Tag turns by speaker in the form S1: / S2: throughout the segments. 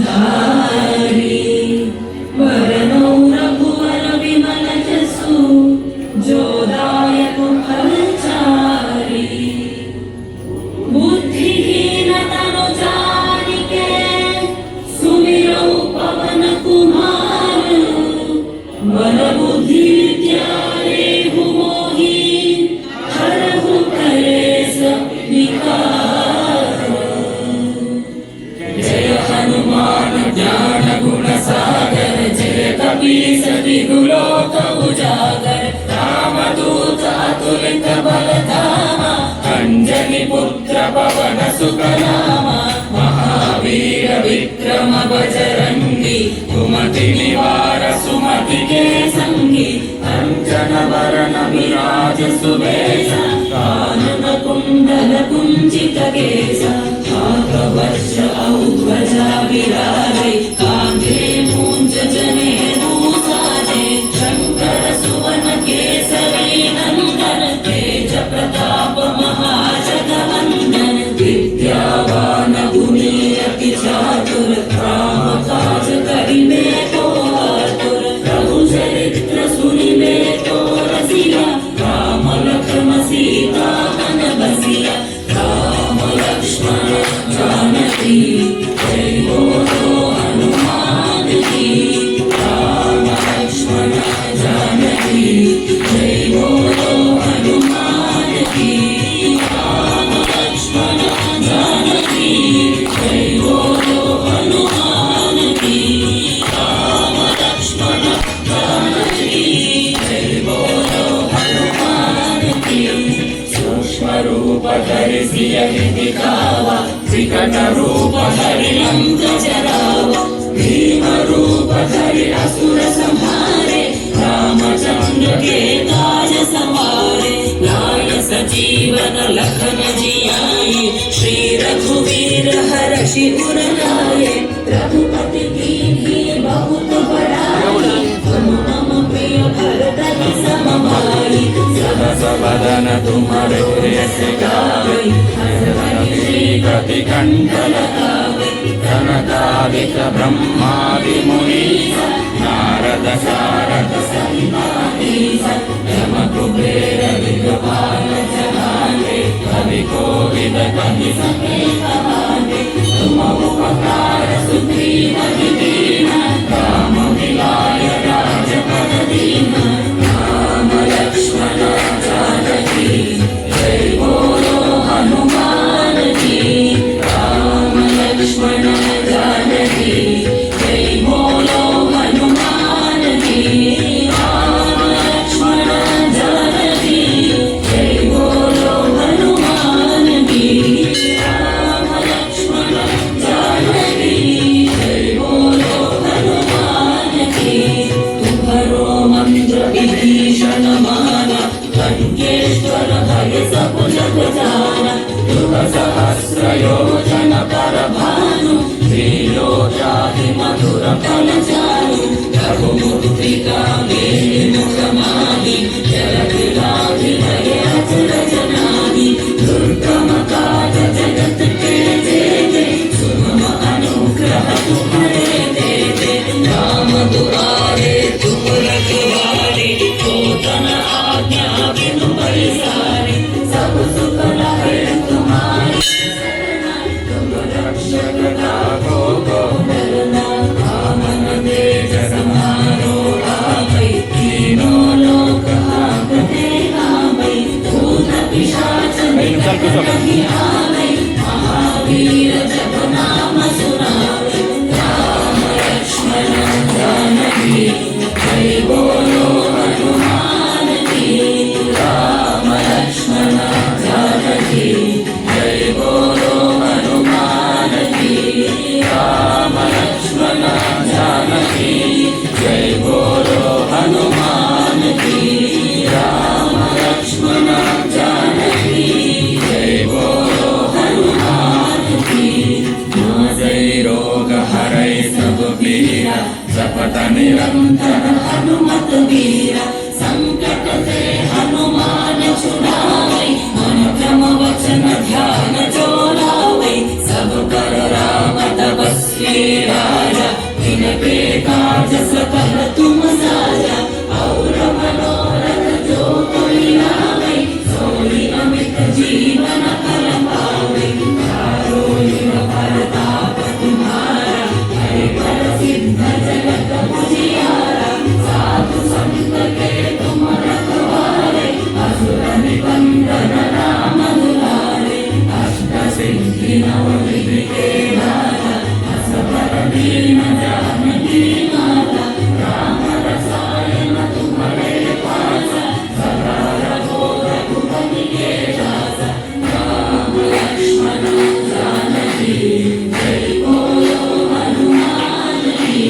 S1: सुधारी वरनौ रघुवर विमल जसु जो दायक फलचारी बुद्धिहीन तनु जानिके सुमिरौ पवन कुमार बल बुद्धि विद्या देहु मोहि हरहु कलेश विकार जय हनुमान ज्ञान गुण सागर जय कपीस तिहु लोक उजागर रामदूत अतुलित बल धामा अंजनी पुत्र पवन सुत नामा महावीर विक्रम बजरंगी कुमति निवार सुमति के संगी कंचन वरण विराज सुबेश कानन कुंडल कुंचित केश नागवक्ष औध्वजा विराजे कांधे मूंज जनेऊ साजे शंकर सुवन केसरी नंदन तेज प्रताप महाजगवंदन विद्यावान गुणी अति चातुर राम काज करिबे को आतुर प्रभु चरित्र सुनिबे को रसिया राम लक्ष्मण सीता मन बसिया राम लक्ष्मण जानकी जय बोलो हनुमान की राम लक्ष्मण जानकी जय बोलो हनुमान की राम लक्ष्मण जानकी जय बोलो हनुमान की राम लक्ष्मण जानकी जय बोलो हनुमान की सूक्ष्म रूप धरि सियहि दिखावा विकट रूप धरि लंक जरावा भीम रूप धरि असुर संहारे रामचंद्र के काज सवारे लाय सजीवन लखन जियाए श्री रघुवीर हर्षि उर लाए रघुपति कीन्ही बहुत बड़ाई मम प्रिय भरत सम भाई सहस वदन तुम्हारे यश गावे श्रीगति कंठ लगावे कनकादिक ब्रह्मादि मुनीसा नारद शारद सहिता यम कुबेर दिग्पाल जहाने कवि कोविद कहि सके कहाने तुम उपकार सुग्रीव दीना राम मिलाय राजपद दीना राम लक्ष्मण जानकी जय बोलो हनुमान की राम लक्ष्मण जानकी जय बोलो हनुमान की राम लक्ष्मण जानकी जय बोलो हनुमान की राम लक्ष्मण जानकी जय बोलो हनुमान की तुम्हारो मंत्र विभीषण माना लंकेश्वर भय सब जग जाना युग सहस्र योजन पर भानु त्रिलोचाहि मधुर फल चारु रघुमुक्तिका मेहि मुख माहि जलधि लाधि भय अचर जनाहि दुर्गम काज जगत के जेते सुगम अनुग्रह तुम्हारे देते राम दुआरे तुम रखवारे होतन आज्ञा बिनु परिसारे सब सुख लहै तुम्हारी शरणा तुम रक्षक राघो को डरना आमन तेज समारो आभै तीनों लोक हांकते आभै भूत पिशाच निकट नहीं आभै महावीर जब नाम सुनावै राम लक्ष्मण जानकी जय बोलो हनुमान की राम लक्ष्मण जानकी जय बोलो हनुमान की राम लक्ष्मण जानकी जय बोलो हनुमान की राम लक्ष्मण जानकी जय बोलो हनुमान की नाजै रोग हरै सब पीरा जपत निरंतर हनुमत वीरा संकट से हनुमान छुड़ावै मन क्रम वचन ध्यान जो लावै सब पर राम तपस्या के राजा, जिनके काज सकल तुम साजा। और मनोरथ जो कोई लावे, सोई अमित जीवन फल पावे। चारों युग परताप तुम्हारा, हरि प्रसिद्ध जगत उजियारा। साधु संत के तुम रखवारे, असुर निकंदन राम दुलारे। अष्ट सिद्धि नवनिधि के दाता, असबर दीन जानकी माता। राम रसायन तुम्हारे पासा, सदा रहो रघुपति के दासा। राम लक्ष्मण जानकी, जय बोलो हनुमान की।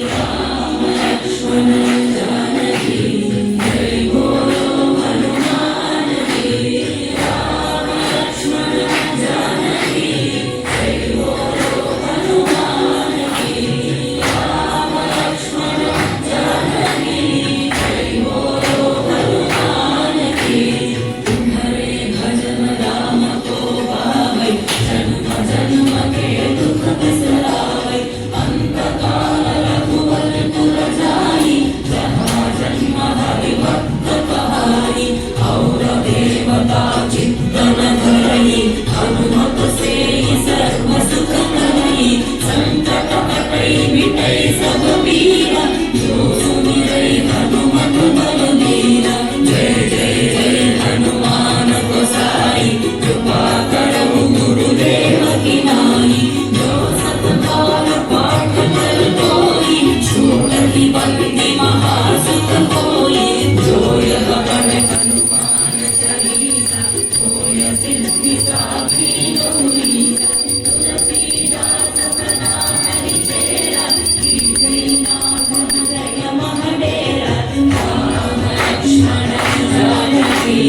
S1: राम लक्ष्मण जानकी, जय बोलो हनुमान की। राम लक्ष्मण जानकी, जय बोलो हनुमान की। राम लक्ष्मण जानकी, जय बोलो हनुमान की। तुम्हारे भजन राम को पावै, जन्म जन्म के दुख बिसरावै। अंत काल रघुवर पुर जाई, जहाँ जन्म हरि भक्त कहाई। और देवता चित्तन धरई, हनुमत से सर्व सुख करई। संकट कटई मिटई सब पीरा, जो सुमिरै हनुमत बलबीरा। जय जय जय हनुमान गोसाई, कृपा करहु गुरुदेव की नाई। जो सत बार पाठ कर कोई, छूटहि बंदी महासुख होई। जो यह पढ़ हनुमान चालीसा, होय सिद्धि साखी गौरीसा। तुलसीदास सदा हरिचेरा, कीजै नाथ हृदय मह डेरा। राम लक्ष्मण जानकी,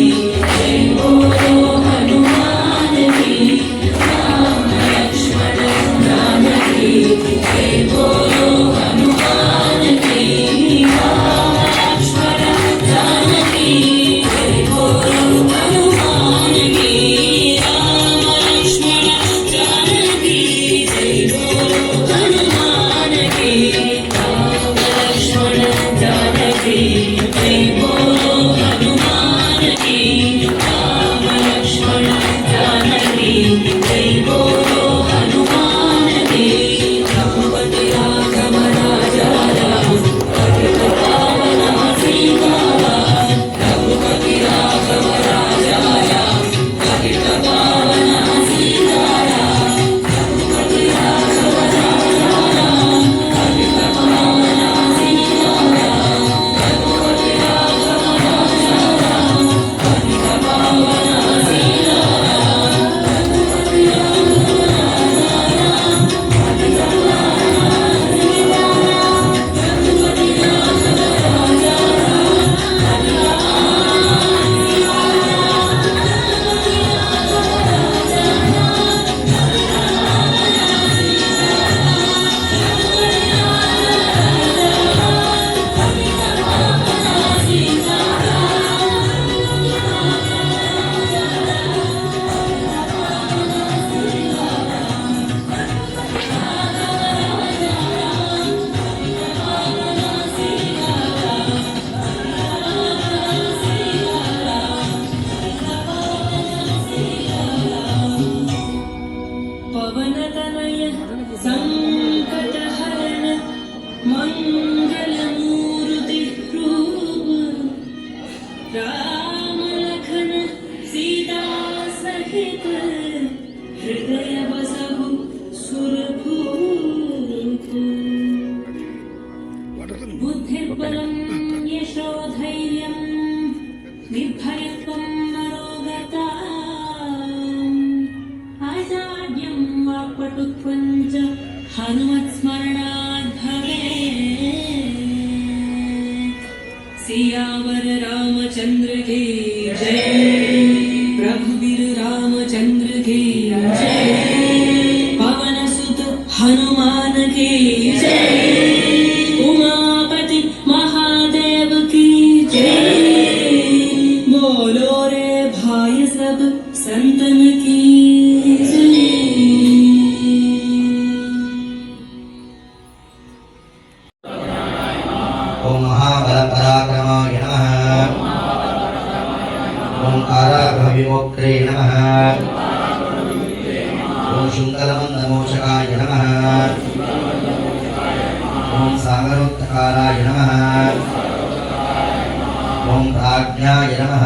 S1: जय बोलो हनुमान की। राम लक्ष्मण जानकी, जय बोलो हनुमान की। राम लक्ष्मण जानकी, जय बोलो हनुमान की। राम लक्ष्मण जानकी, जय बोलो हनुमान की। राम लक्ष्मण जानकी, जय बोलो हनुमान की। राम लक्ष्मण जानकी, जय बोलो हनुमान की। रघुपति राघव राजा राम, पतित पावन सीताराम। रघुपति राघव राजा राम, पतित पावन सीताराम। रघुपति राघव राजा राम, पतित पावन सीताराम। रघुपति राघव राजा राम, पतित पावन सीताराम। रघुपति राघव राजा राम, पतित पावन सीताराम। रघुपति राघव राजा राम, पतित पवनतनय संकटहरण, मंगलमूर्ति रूप। राम लखन सीता सहित, हृदय बसहु सुरभूप। बुद्धिर्बलं यशोधैर्यं, निर्भयत्वं मरोगता। आचार्यं वाक्पटुत्वं च हनुमत्स्मरणात् भवेत्। सियावर रामचंद्र की जय, रघुवीर रामचंद्र की जय। पवन सुत हनुमान की जय, उमापति महादेव की जय। बोलो रे भाई सब संतन की जय।
S2: ओम महाबलपराक्रमाय नमः ओम आराघविमोक्त्रे नमः ओम शुंगलमन्दमोचकाय नमः ओम सागरोत्तकाराय नमः ओम प्राज्ञाय नमः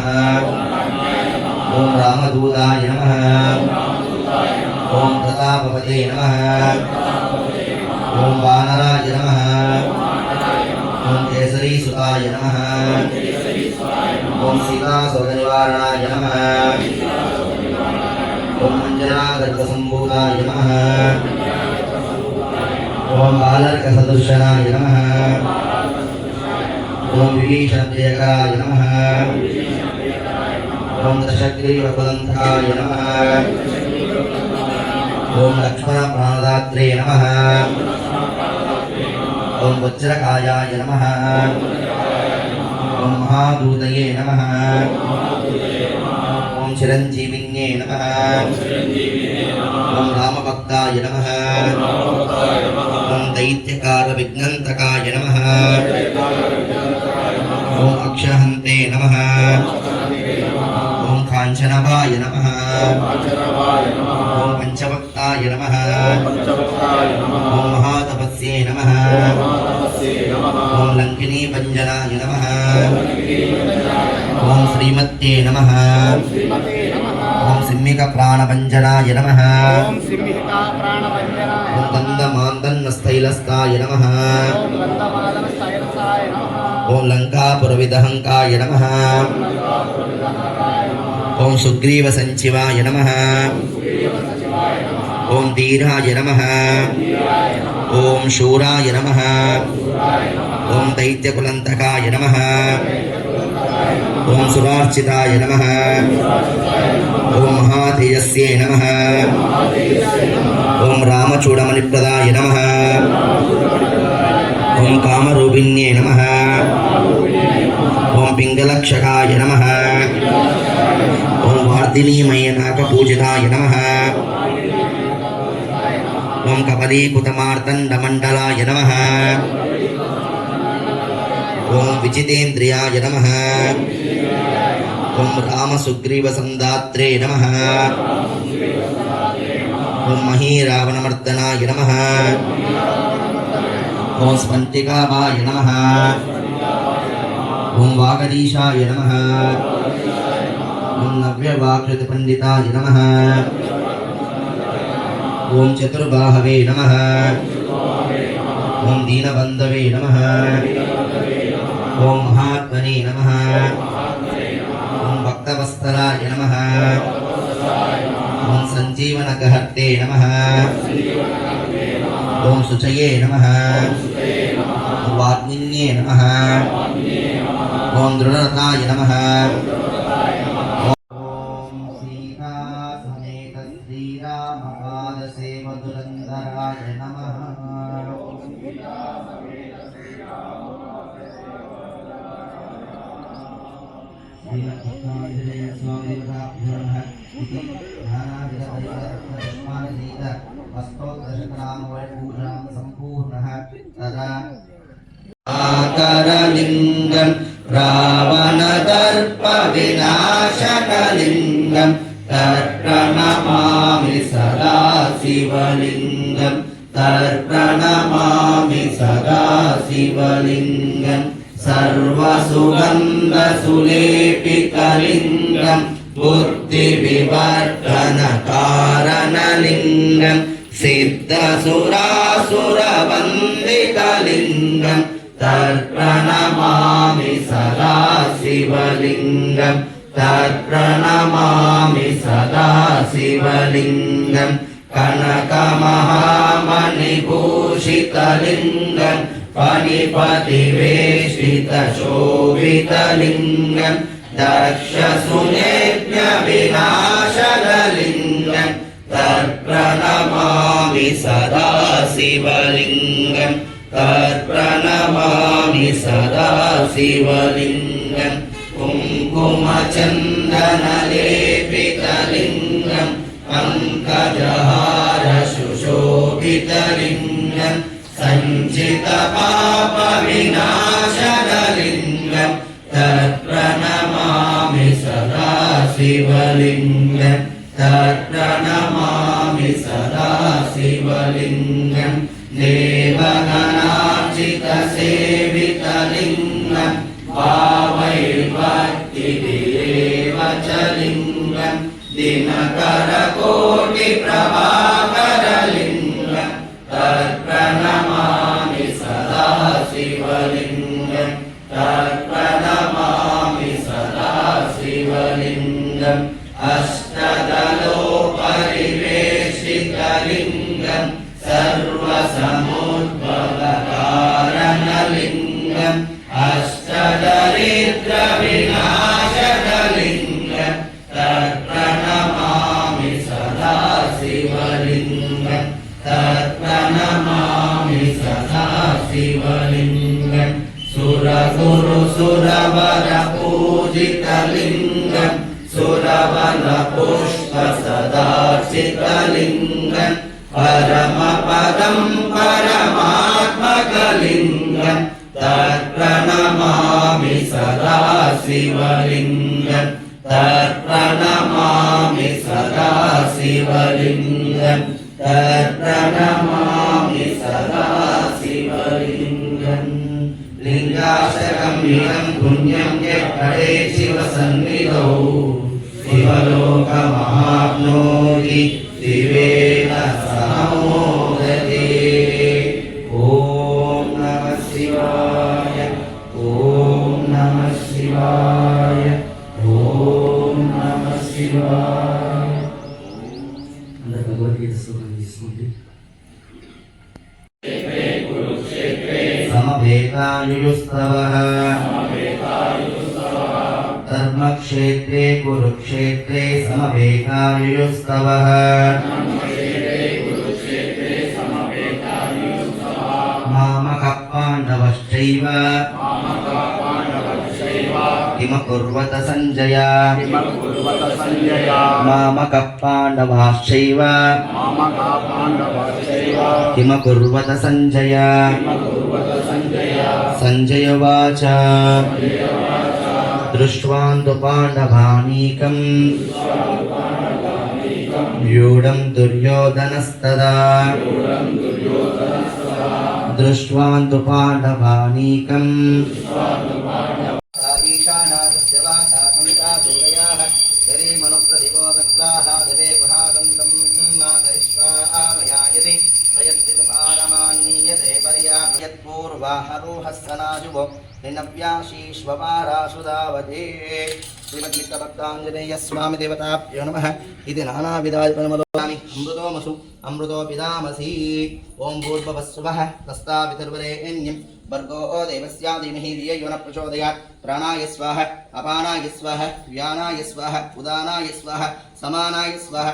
S2: ओम रामदूताय नमः ओम प्रतापपते नमः ओम वानराय नमः ओम केसरीसुताय नमः ओम सीतासौरनिवारणाय नमः ओम अंजनागर्भसम्भूताय नमः ओम बालर्कसदृशनाय नमः ओम विभीषणप्रियकराय नमः ओम दशग्रीवकुलन्थकाय नमः ओम लक्ष्मणप्राणदात्रे नमः ओम वज्रकायाय नमः ओम महादूतये नमः ओम चिरञ्जीविन्ये नमः ओम रामभक्ताय नमः ओम दैत्यकारविघ्नन्तकाय नमः ओम अक्षहन्ते नमः ओम काञ्चनवाय नमः ओम पंचभक्ताय नमः ओम महातपस्ये नमः ओम लंकिनीपञ्जनाय नमः ओम श्रीमत्ये नमः ओम सिंहिकप्राणभञ्जनाय नमः ओम गन्धमान्दन्नस्थैलस्ताय नमः ओम लङ्कापुरविदहङ्काय नमः ओम सुग्रीवसञ्चिवाय नमः ओम धीराय नमः ओम शूराय नमः ओम दैत्यकुलन्तकाय नमः ओम सुरार्चिताय नमः ओम महातेजस्ये नमः ओम रामचूडमणिप्रदाय नमः ओम कामरूपिण्ये नमः ओम पिङ्गलक्षकाय नमः ओम वार्दिनीमयनाकपूजिताय नमः ओम कपलीकुतमार्तण्डमण्डलाय नमः ओम विजितेन्द्रियाय नमः ओम रामसुग्रीवसन्दात्रे नमः ओम महीरावणमर्दनाय नमः ओम स्पन्टिकाभाय नमः ओम वागदीशाय नमः ओम नव्यवाकृतपण्डिताय नमः ओम चतुर्बाहवे नमः ओम दीनबन्धवे नमः ओम महात्मने नमः ओम भक्तवत्सलाय नमः ओम सञ्जीवनकहर्ते नमः ओम शुचये नमः ओम वाग्मिन्ये नमः ओम दृढरथाय नमः ओम सीता समेत श्रीरामपादसेवदुरन्दराय नमः आकरलिङ्गं रावणदर्पविनाशकलिङ्गं तत्प्रणमामि सदा शिवलिङ्गं तत्प्रणमामि सदा शिवलिङ्गं सर्वसुगन्धसुलेपितलिङ्गं बुद्धिविवर्धनकारणलिङ्गं सिद्धसुरासुरवन्दितलिङ्गं तत्प्रणमामि सदा शिवलिङ्गं तत्प्रणमामि सदा शिवलिङ्गं कनकमहामणिभूषितलिङ्गं फणिपतिवेष्टितशोभितलिङ्गं दक्षसुनेज्ञविनाशकलिङ्गं तत्प्रणमामि सदा शिवलिङ्गं तत्प्रणमामि सदा शिवलिङ्गं कुङ्कुमचन्दनलेपितलिङ्गं पङ्कजहारशुशोभितलिङ्गं సంచిత పాప వినాశనలింగం తత్ప్రణమామి సదా శివలింగం తత్ప్రణమామి సదా శివలింగం దేవగణార్చిత సేవితలింగం భావైర్భక్తిదేవ చ లింగం దినకర కోటి ప్రభాకరలింగం తత్ప్రణమామి సదా శివలింగం తత్ప్రణమామి సదా శివలింగం అష్టదలో పరివేష్టితలింగం సర్వసముద్భవకారణలింగం అష్టదరిద్ర వినాశకలింగం తత్ప్రణమామి సదా శివలింగం తత్ప్రణమామి సదా శివలింగం సురగురు సురవర పూజితలింగం సురవర పుష్ప సదార్చితలింగం పరమపదం పరమాత్మకలింగం తత్ప్రణమామి సదా శివలింగం తత్ప్రణమామి సదా శివలింగం తత్ప్రణమామి సదా శివలింగం లింగాశకం ఇదం పుణ్యం యత్పడే శివసన్నిధౌ శివలోకమాప్నోతి శివేన సమోదతే. ఓం నమః శివాయ ఓం నమః శివాయ ఓం నమః శివాయ. అందరూ భగవద్గీత శ్లోకం తీసుకోండి. సమవేతాయుస్తవః ధర్మక్షేత్రే కురుక్షేత్రే సమవేతాయుస్తవః మామకః పాండవశ్చైవ కిమకుర్వత సంజయ మామకః పాండవాశ్చైవ కిమకుర్వత సంజయ సంజయ ఉవాచ దృష్ట్వాంతు పాండవానీకం వ్యూఢం దుర్యోధనస్తదా దృష్ట్వాంతు పాండవానీకం ఈశానాదస్య వాతాకం చాసూరయాః శరీమనుప్రతిబోధత్వాః దివే గుహాదంతం నాదరిష్వామయాయతి ప్రయత్తిపారమాన్యతే పర్యాప్యత్పూర్వాహరోహస్సనాజువో నినవ్యాశీష్వపారాసుదావతే. శ్రీమద్మిట్టభక్తాంజనేయ స్వామి దేవతాభ్యో నమః. ఇది నానావిధామలోమి అమృతోమసు అమృతో పిదామసి. ఓం భూర్భువస్సువః తస్తావితుర్వరేణ్యం భర్గో దేవస్య ధీమహి ధియో యో నః ప్రచోదయాత్. ప్రాణాయ స్వాహ అపానాయ స్వాహ వ్యానాయ స్వాహ ఉదానాయ స్వాహ సమానాయ స్వాహ.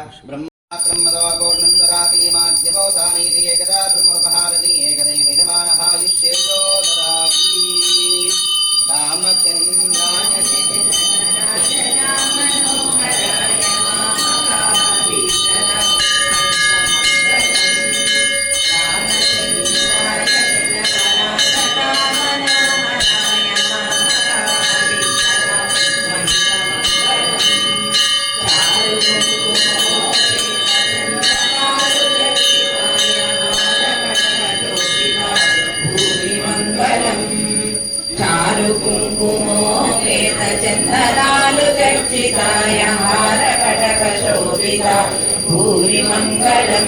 S2: బ్రహ్మదోపూర్ణందరాతి మాధ్యమోసానీతి ఏకదా బ్రహ్మోపహారతి ఏకదైవమానహాయుష్యేజో దదాతి. రామచంద్రాయ
S3: చందనాలు చర్చితాయ హారకటక శోభిత భూరి మంగళం.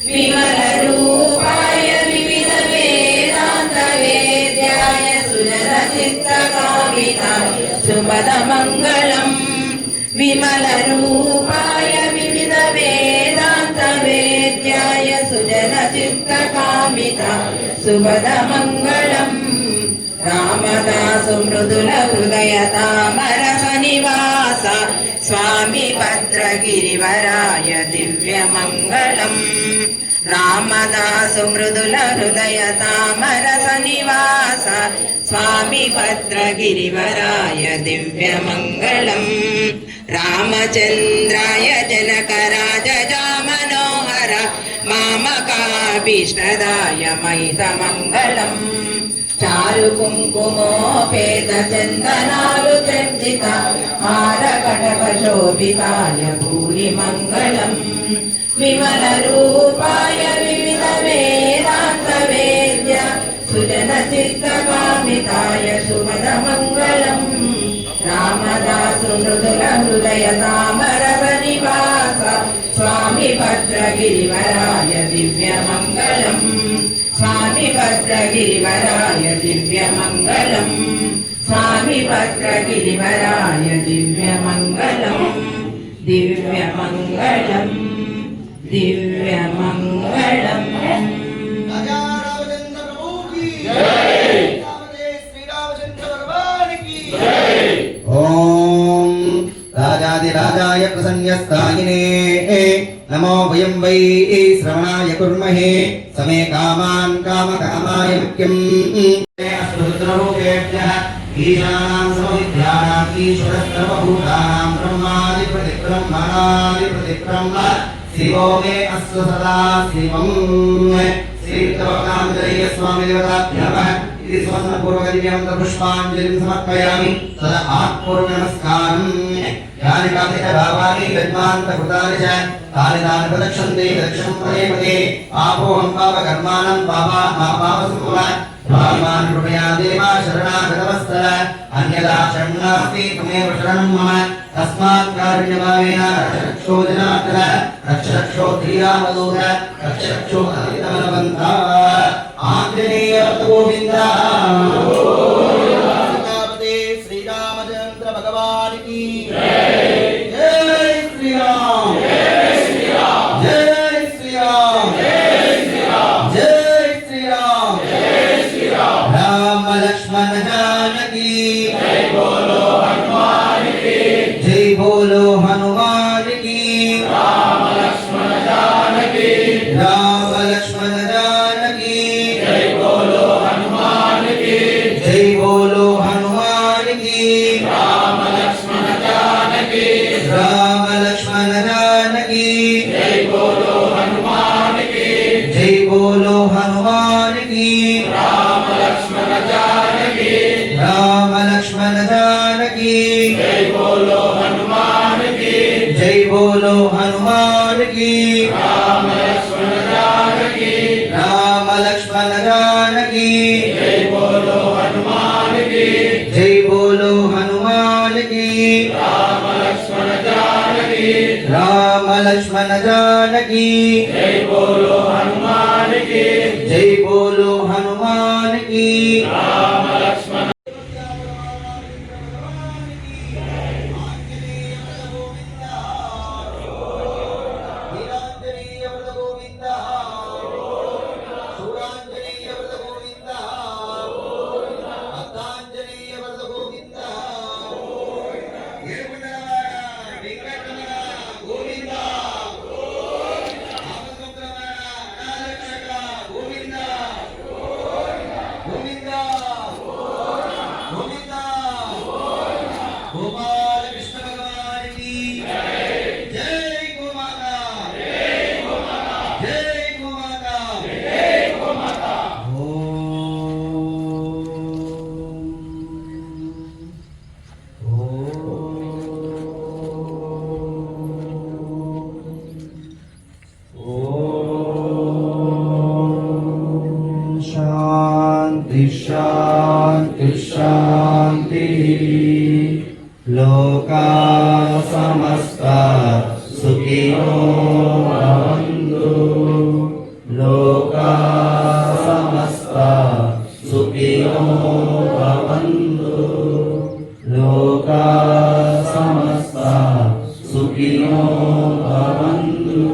S3: విమల రూపాయ వివిధ వేదాంత వేద్యాయ సుజన చిత్త కామిత సుపద మంగళం. విమల రూపాయ వివిధ వేదాంత వేద్యాయ సుజన చిత్త కామిత సుపద మంగళం. రామదాసు మృదుల హృదయ తామరస నివాస స్వామి భద్రగిరివరాయ దివ్య మంగళం. రామదాసు మృదుల హృదయ తామరస నివాస స్వామి భద్రగిరివరాయ దివ్య మంగళం. రామచంద్రాయ జనక రాజజా మనోహర మామకాభీష్టదాయ మహితమంగళం చారు కుంకుమోపేత చందనాలు చర్చిత హార కటక శోభితాయ భూరి మంగళం విమల రూపాయ వివిధ వేదాంత వేద్య సుజన చిత్త కామితాయ శుభద మంగళం రామదాసు మృదుల హృదయ తామరవ నివాస స్వామి భద్రగిరివరాయ దివ్య మంగళం స్వామి భద్రగిరివరాయ దివ్య మంగళం స్వామి భద్రగిరివరాయ దివ్య మంగళం దివ్య మంగళం దివ్య మంగళం
S2: राजा रामचंद्र प्रभु की जय श्री रामचंद्र भगवान की जय ओम राजाधिराजाय प्रसन्नस्तायिने नमो वयं वै श्रवणाय कुर्महे समे कामान् कामकामाय मुख्यम् अष्टरुद्ररूपेभ्यः ईशानां समविद्यानां ईश्वरस्सर्वभूतानां ब्रह्मादिप्रतिब्रह्मणादिप्रतिब्रह्म शिवो मे अस्तु सदा शिवम् श्रीयुक्तवक्ताञ्जलिः स्वामिदेवताभ्यः इति स्वस्नपूर्वकदिव्यं पुष्पाञ्जलिं समर्पयामि तदा आत्पूर्वनमस्कारम् यानि कातिकभावानि यन्मान्तकृतानि च तानि तानि प्रदक्षन्ते दक्षं पदे पदे आपोऽहं पापकर्माणं पापसुकुल भावान् कृपया देवा शरणागतवत्सल अन्यदा शरणास्ति त्वमेव शरणं मम तस्मात् कारुण्यभावेन रक्षरक्षो जनार्दन रक्षरक्षो धीरावधूत रक्षरक्षो अतितमनवन्त आञ्जनेय गोविन्द सीतापते श्रीरामचन्द्र भगवान् की जय जय श्री राम जय श्री राम जय श्री राम जय श्री राम जय श्री राम जय श्री राम राम लक्ष्मण जानकी जय बोलो हनुमान की जय बोलो हनुमान की राम लक्ष्मण जानकी राम लक्ष्मण जानकी जय बोलो हनुमान की जय बोलो हनुमान की राम लक्ष्मण जानकी राम लक्ष्मण जानकी जय बोलो हनुमान की जय बोलो हनुमान की राम लक्ष्मण जानकी राम लक्ष्मण जानकी जय बोलो हनुमान की जय बोलो हनुमान की राम लक्ष्मण जानकी राम लक्ष्मण जानकी जय बोलो हनुमान की जय बोलो हनुमान की राम लक्ष्मण जानकी राम लक्ष्मण जानकी जय बोलो हनुमान की जय बोलो हनुमान की राम लक्ष्मण गोपाल कृष्ण भगवान की जय जय गो माता जय गो माता जय गो माता जय गो माता शांति शांति शांति लोका समस्ता सुखिनो भवन्तु लोका समस्ता सुखिनो भवन्तु लोका समस्ता सुखिनो भवन्तु